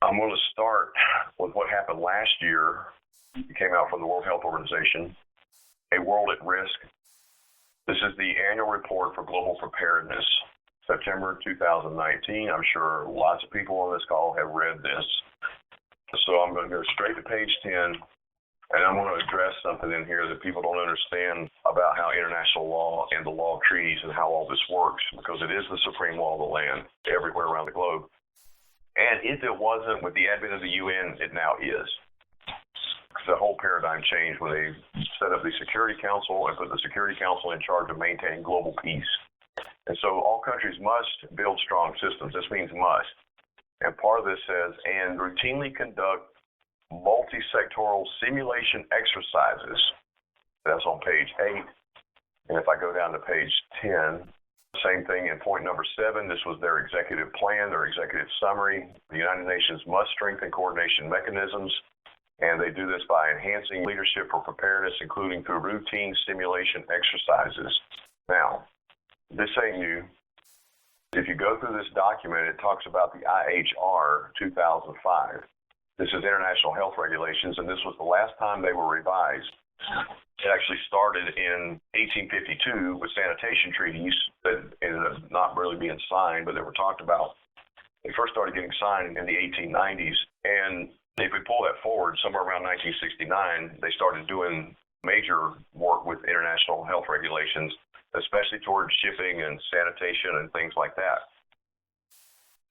I'm going to start with what happened last year. It came out from the World Health Organization, A World at Risk. This is the annual report for global preparedness, September 2019. I'm sure lots of people on this call have read this. So I'm going to go straight to page 10, and I'm going to address something in here that people don't understand about how international law and the law of treaties and how all this works, because it is the supreme law of the land everywhere around the globe. And if it wasn't, with the advent of the UN, it now is. The whole paradigm changed when they set up the Security Council and put the Security Council in charge of maintaining global peace. And so all countries must build strong systems. This means must. And part of this says, and routinely conduct multi-sectoral simulation exercises. That's on page 8. And if I go down to page 10, same thing in point number 7. This was their executive plan, their executive summary. The United Nations must strengthen coordination mechanisms, and they do this by enhancing leadership for preparedness, including through routine simulation exercises. Now, this ain't new. If you go through this document, it talks about the IHR 2005. This is International Health Regulations, and this was the last time they were revised. It actually started in 1852 with sanitation treaties that ended up not really being signed, but they were talked about. They first started getting signed in the 1890s, and if we pull that forward, somewhere around 1969, they started doing major work with international health regulations, especially towards shipping and sanitation and things like that.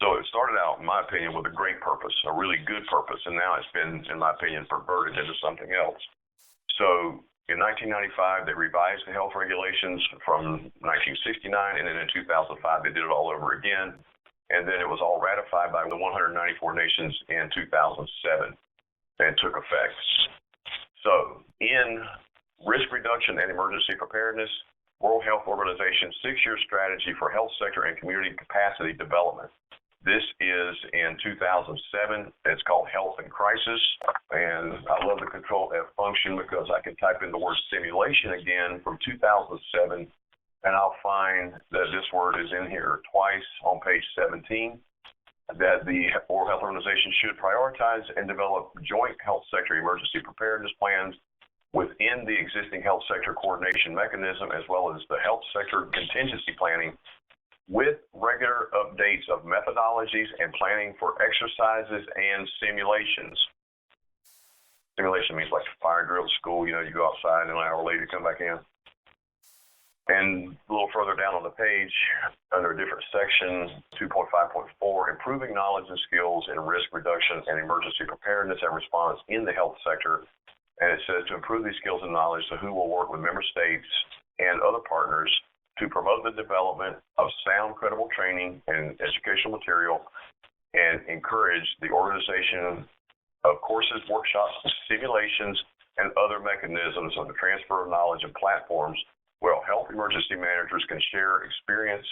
So it started out, in my opinion, with a great purpose, a really good purpose, and now it's been, in my opinion, perverted into something else. So in 1995, they revised the health regulations from 1969, and then in 2005, they did it all over again. And then it was all ratified by the 194 nations in 2007 and took effect. So in risk reduction and emergency preparedness, World Health Organization 6-year strategy for health sector and community capacity development. This is in 2007. It's called Health and Crisis. And I love the Control F function because I can type in the word simulation again from 2007. And I'll find that this word is in here twice on page 17, that the World Health Organization should prioritize and develop joint health sector emergency preparedness plans within the existing health sector coordination mechanism, as well as the health sector contingency planning, with regular updates of methodologies and planning for exercises and simulations. Simulation means like fire drill at school, you go outside and an hour later you come back in. And a little further down on the page, under a different section, 2.5.4, improving knowledge and skills in risk reduction and emergency preparedness and response in the health sector. And it says to improve these skills and knowledge, so who will work with member states and other partners to promote the development of sound, credible training and educational material, and encourage the organization of courses, workshops, simulations, and other mechanisms of the transfer of knowledge and platforms where health emergency managers can share experience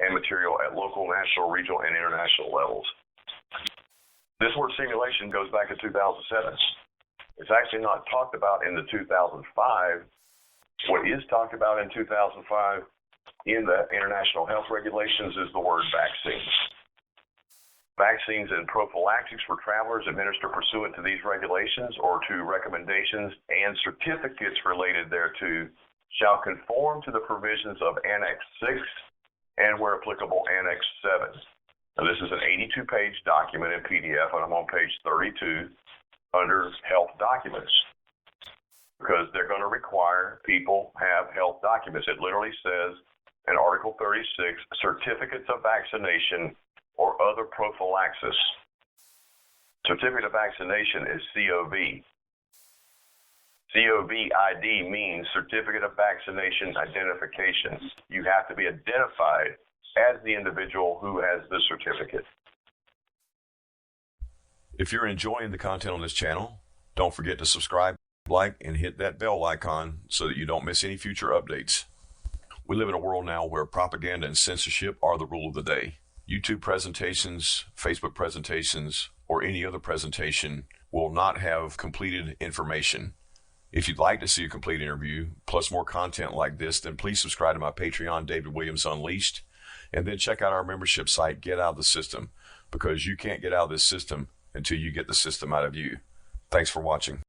and material at local, national, regional, and international levels. This word simulation goes back to 2007. It's actually not talked about in the 2005. What is talked about in 2005 in the international health regulations is the word vaccines. Vaccines and prophylactics for travelers administered pursuant to these regulations or to recommendations and certificates related thereto shall conform to the provisions of Annex 6 and, where applicable, Annex 7. Now, this is an 82-page document in PDF, and I'm on page 32 under Health Documents, because they're going to require people have health documents. It literally says in Article 36, certificates of vaccination or other prophylaxis. Certificate of vaccination is COV. COVID means Certificate of Vaccination Identification. You have to be identified as the individual who has the certificate. If you're enjoying the content on this channel, don't forget to subscribe, like, and hit that bell icon so that you don't miss any future updates. We live in a world now where propaganda and censorship are the rule of the day. YouTube presentations, Facebook presentations, or any other presentation will not have completed information. If you'd like to see a complete interview, plus more content like this, then please subscribe to my Patreon, David Williams Unleashed, and then check out our membership site, Get Out of the System, because you can't get out of this system until you get the system out of you. Thanks for watching.